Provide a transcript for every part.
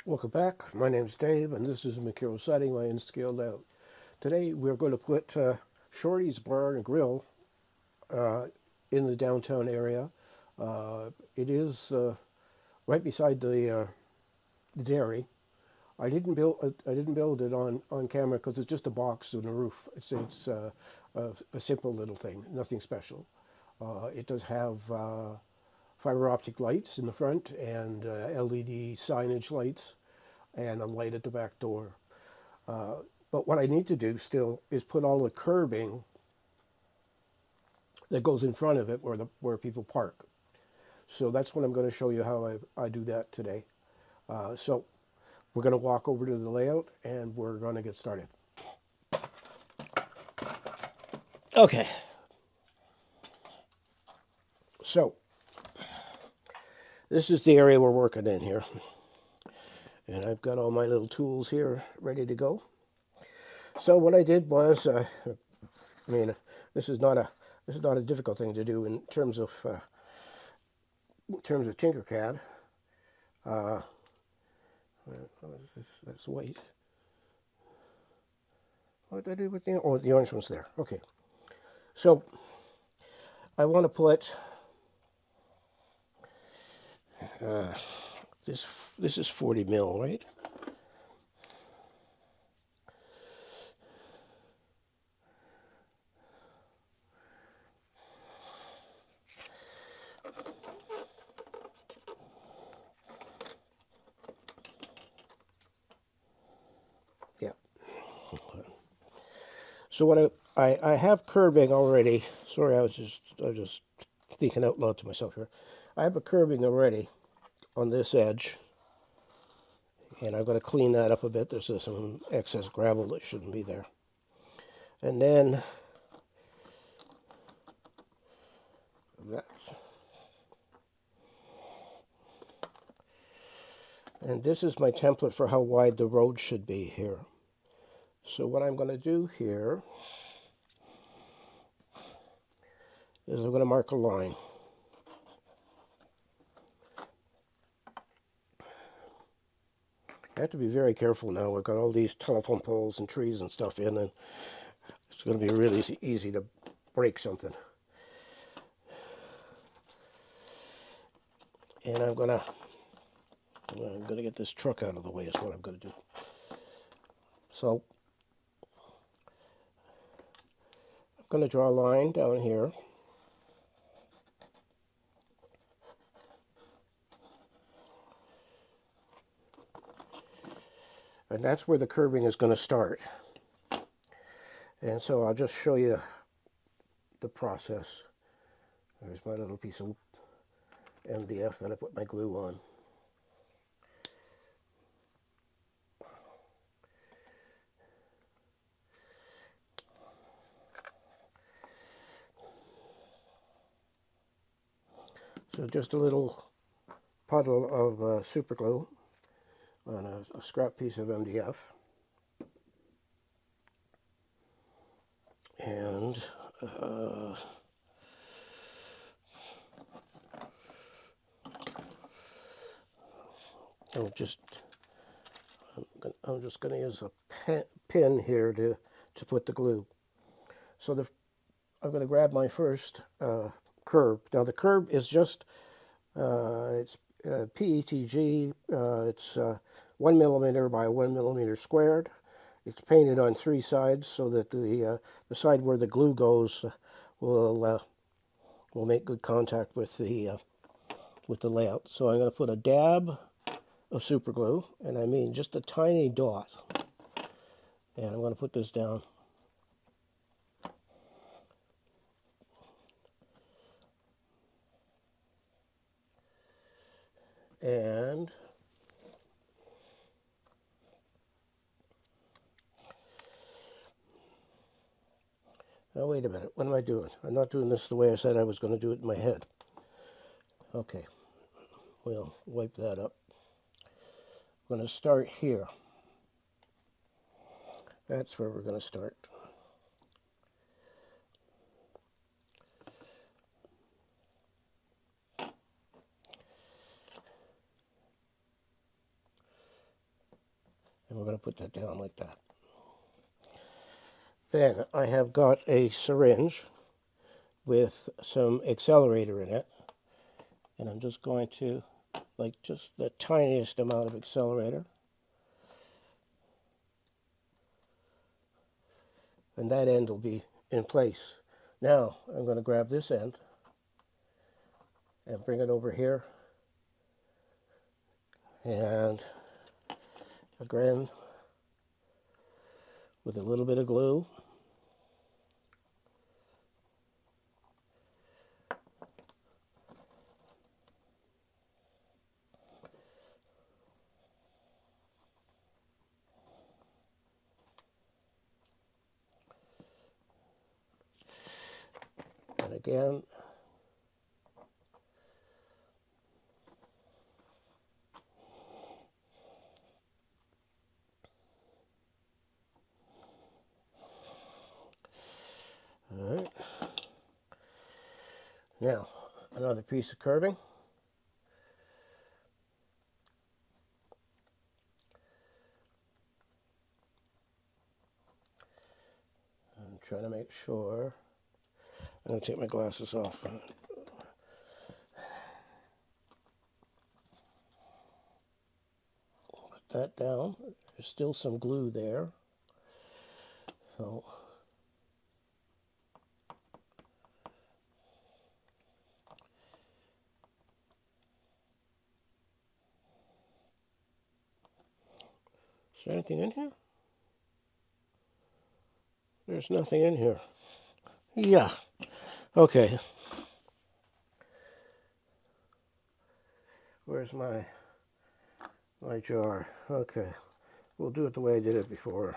Welcome back. My name's Dave, and this is Material Siding, my N-scale layout. Today we're going to put Shorty's Bar and Grill in the downtown area. It is right beside the dairy. I didn't build it on camera because it's just a box and a roof. It's a simple little thing, nothing special. It does have fiber optic lights in the front and LED signage lights and a light at the back door. But what I need to do still is put all the curbing that goes in front of it where people park. So that's what I'm going to show you how I do that today. So we're going to walk over to the layout and we're going to get started. Okay. So this is the area we're working in here. And I've got all my little tools here ready to go. So what I did was, this is not a difficult thing to do in terms of Tinkercad. What is this? That's white. What did I do with the orange one's there? Okay. So I want to put this is 40 mil, right? Yeah. Okay. So what I have curbing already. Sorry, I was just thinking out loud to myself here. I have a curbing already on this edge, and I'm going to clean that up a bit. There's some excess gravel that shouldn't be there. And then this is my template for how wide the road should be here. So what I'm going to do here is I'm going to mark a line. I have to be very careful now. We've got all these telephone poles and trees and stuff in, and it's going to be really easy to break something. And I'm going to get this truck out of the way is what I'm going to do. So I'm going to draw a line down here. And that's where the curbing is going to start. And so I'll just show you the process. There's my little piece of MDF that I put my glue on. So just a little puddle of super glue on a scrap piece of MDF. And I'm just going to use a pin here to put the glue. So I'm going to grab my first curb. Now the curb is just it's PETG. It's 1 millimeter by 1 millimeter squared. It's painted on 3 sides so that the side where the glue goes will make good contact with the layout. So I'm going to put a dab of super glue, and I mean just a tiny dot. And I'm going to put this down. And now wait a minute, what am I doing? I'm not doing this the way I said I was going to do it in my head. Okay, we'll wipe that up. I'm going to start here. That's where we're going to start. put that down like that. Then I have got a syringe with some accelerator in it, and I'm just going to, like, just the tiniest amount of accelerator, and that end will be in place. Now I'm going to grab this end and bring it over here, and again with a little bit of glue, and again all right. Now another piece of curving. I'm trying to make sure. I'm going to take my glasses off. Put that down. There's still some glue there. So is there anything in here? There's nothing in here. Yeah. Okay. Where's my jar? Okay. We'll do it the way I did it before.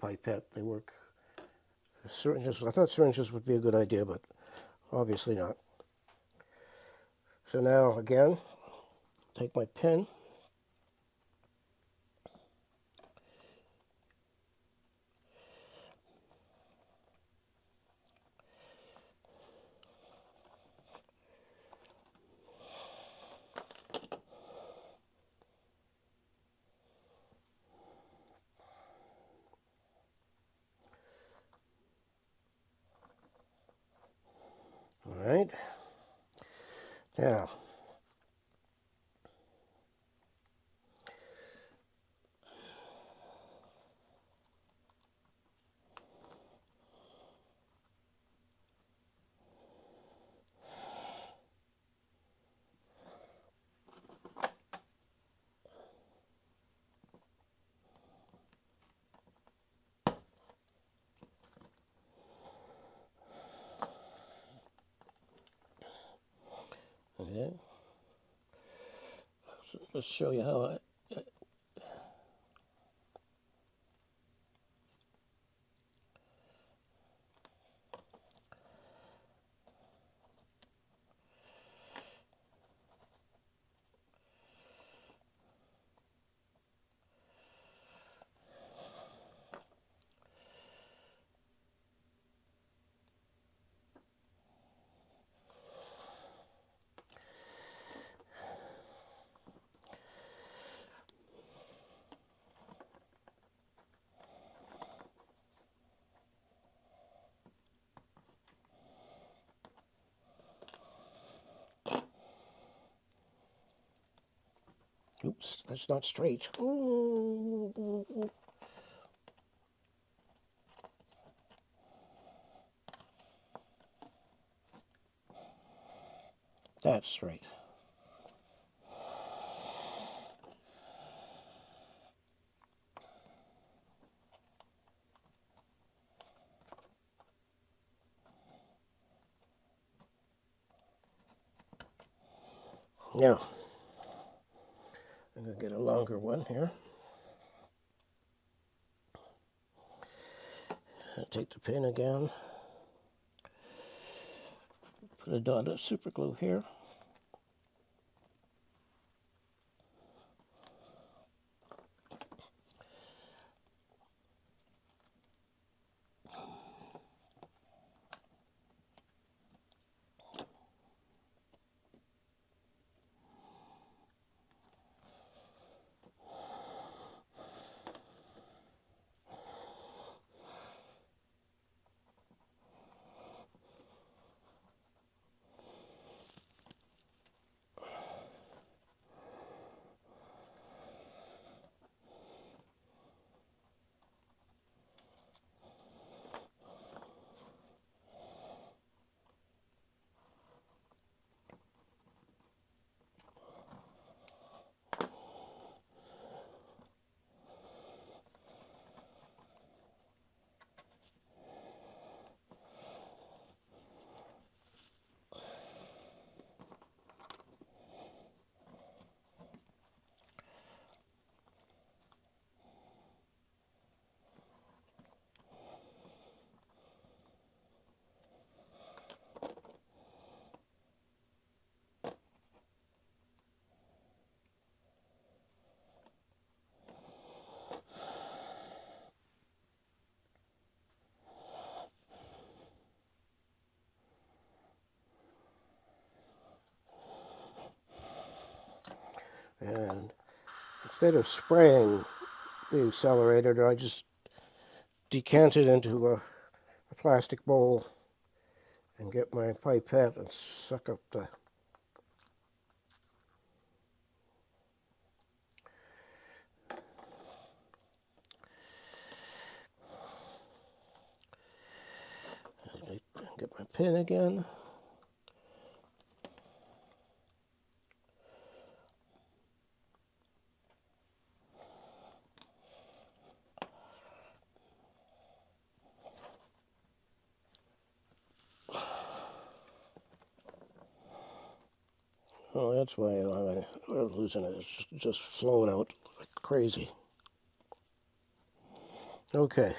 Pipette, they work. Syringes, I thought syringes would be a good idea, but obviously not. So now, again, take my pen. All right. Now, okay. So let's show you how I oops, that's not straight. Ooh. That's straight. Now, I'm going to get a longer one here. Take the pin again. Put a dot of super glue here. instead of spraying the accelerator, I just decant it into a plastic bowl and get my pipette and suck up the get my pin again. Oh, that's why I'm losing it. It's just flowing out like crazy. Okay.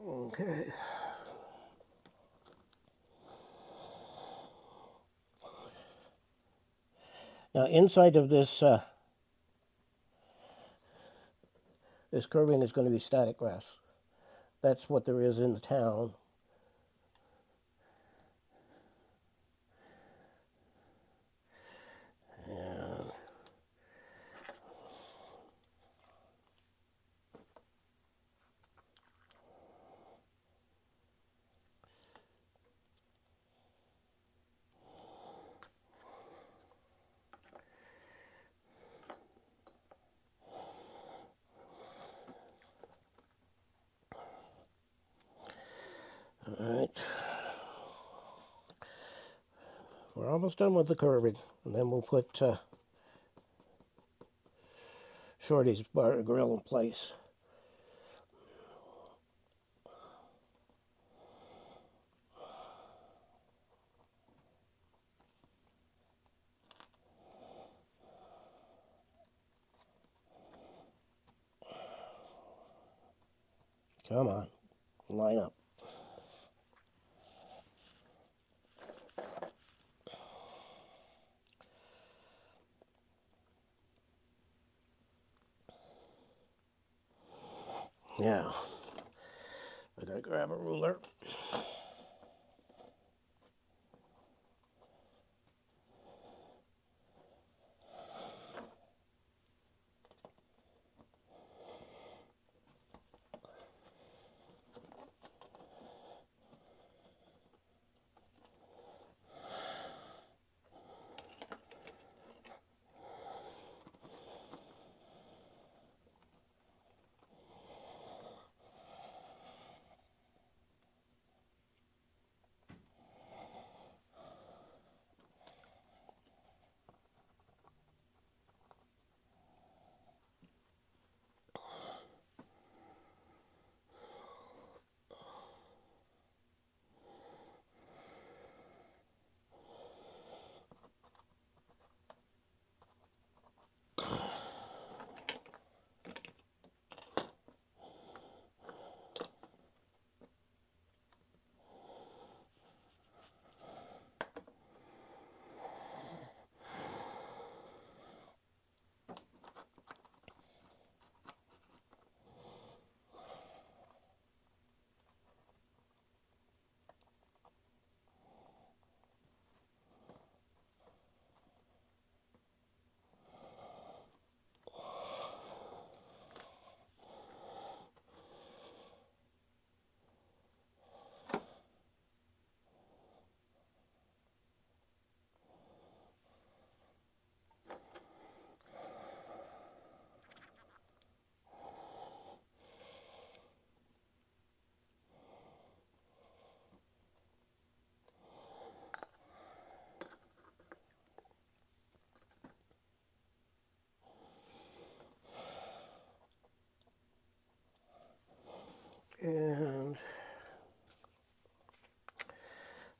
Okay. Now inside of this this curving is going to be static grass. That's what there is in the town. And all right. We're almost done with the curving, and then we'll put Shorty's bar and grill in place. Come on, line up. Now, I gotta grab a ruler.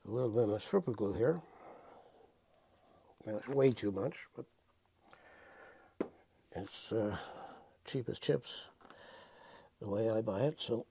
A little bit of super glue here. That's way too much, but it's cheap as chips the way I buy it, so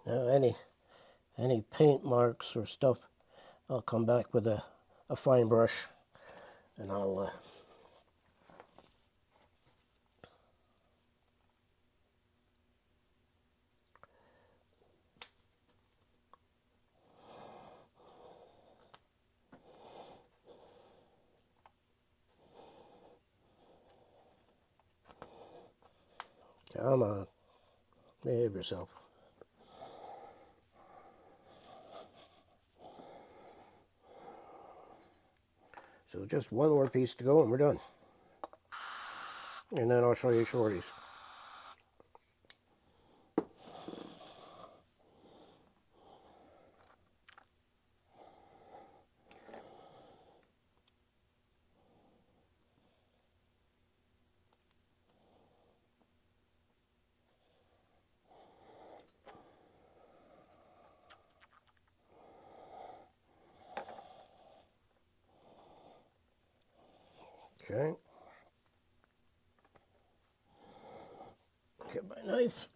now any paint marks or stuff, I'll come back with a fine brush and I'll come on, behave yourself. So just one more piece to go and we're done. And then I'll show you Shorty's. Okay. Get my knife.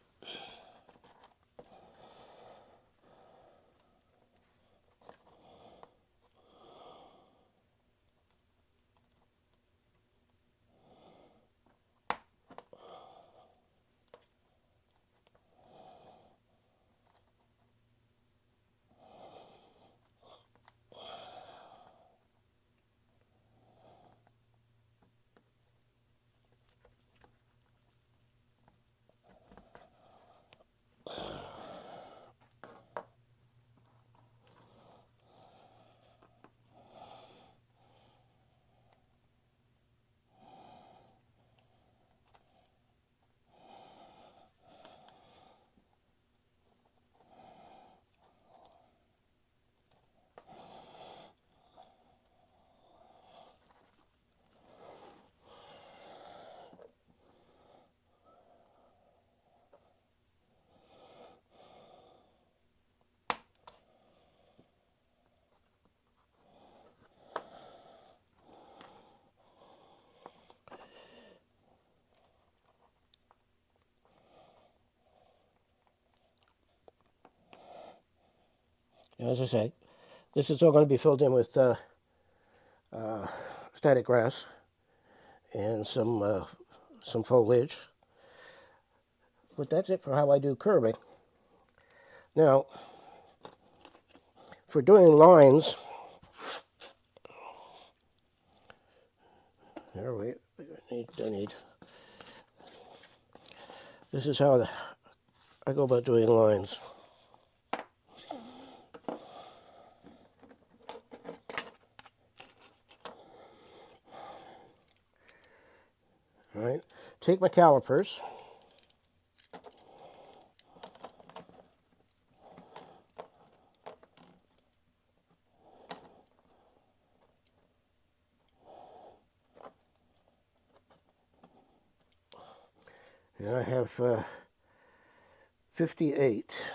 As I say, this is all going to be filled in with static grass and some foliage. But that's it for how I do curbing. Now, for doing lines, here, wait, I need. This is how I go about doing lines. All right, take my calipers. And I have 58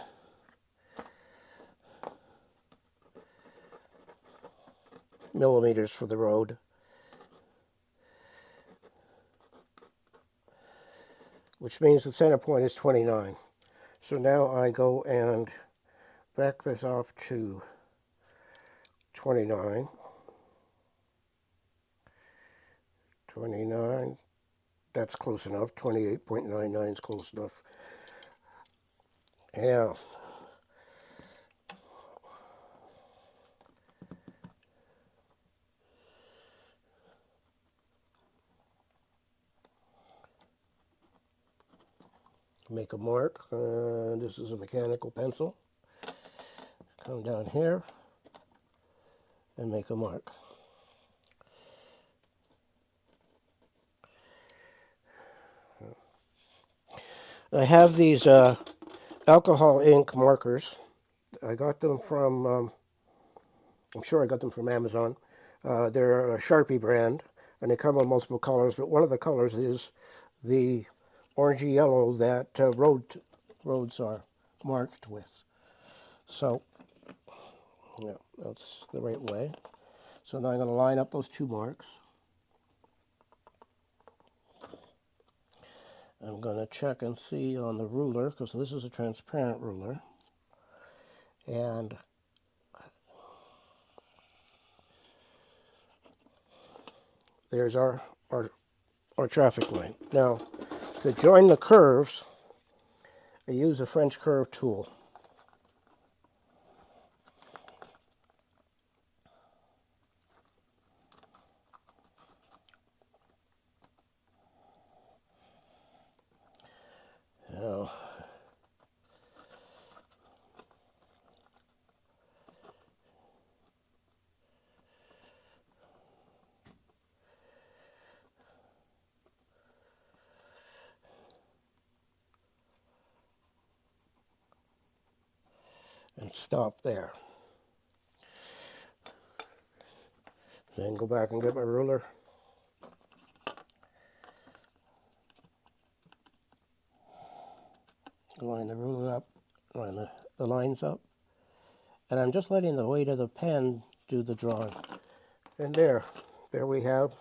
millimeters for the road. Which means the center point is 29. So now I go and back this off to 29. 29. That's close enough. 28.99 is close enough. Yeah. Make a mark. This is a mechanical pencil. Come down here and make a mark. I have these alcohol ink markers. I got them from, I'm sure I got them from Amazon. They're a Sharpy brand, and they come in multiple colors, but one of the colors is the orangey yellow that roads are marked with. So, yeah, that's the right way. So now I'm going to line up those two marks. I'm going to check and see on the ruler, because this is a transparent ruler. And there's our traffic line. Now, to join the curves, I use a French curve tool. Now, and stop there. Then go back and get my ruler. Line the ruler up, line the lines up. And I'm just letting the weight of the pen do the drawing. And there we have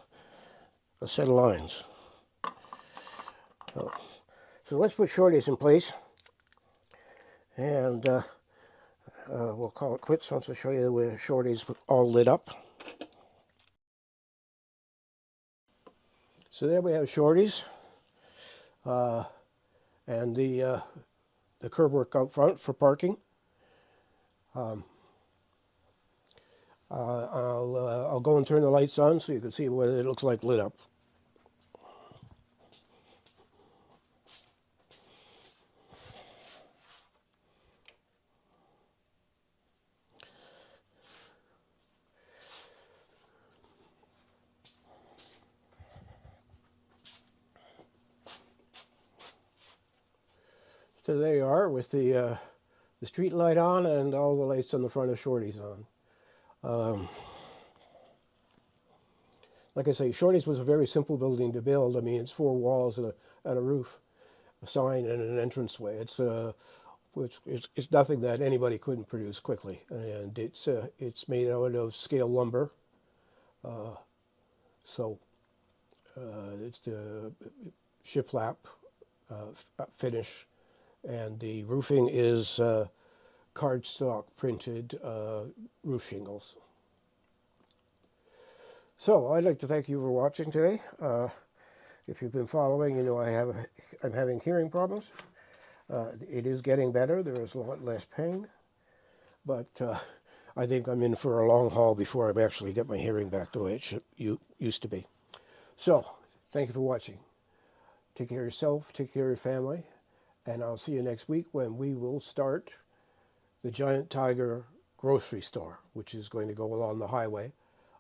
a set of lines. So let's put Shorties in place. And we'll call it quits once I show you the Shorties all lit up. So there we have Shorties. And the curb work out front for parking. I'll go and turn the lights on so you can see what it looks like lit up. So there you are with the street light on and all the lights on the front of Shorty's on. Like I say, Shorty's was a very simple building to build. I mean, it's 4 walls and a roof, a sign, and an entranceway. It's nothing that anybody couldn't produce quickly, and it's made out of scale lumber. So it's the shiplap finish. And the roofing is cardstock printed roof shingles. So I'd like to thank you for watching today. If you've been following, you know I'm having hearing problems. It is getting better. There is a lot less pain. But I think I'm in for a long haul before I actually get my hearing back the way it used to be. So, thank you for watching. Take care of yourself, take care of your family. And I'll see you next week when we will start the Giant Tiger grocery store, which is going to go along the highway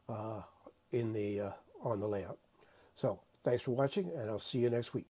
on the layout. So, thanks for watching, and I'll see you next week.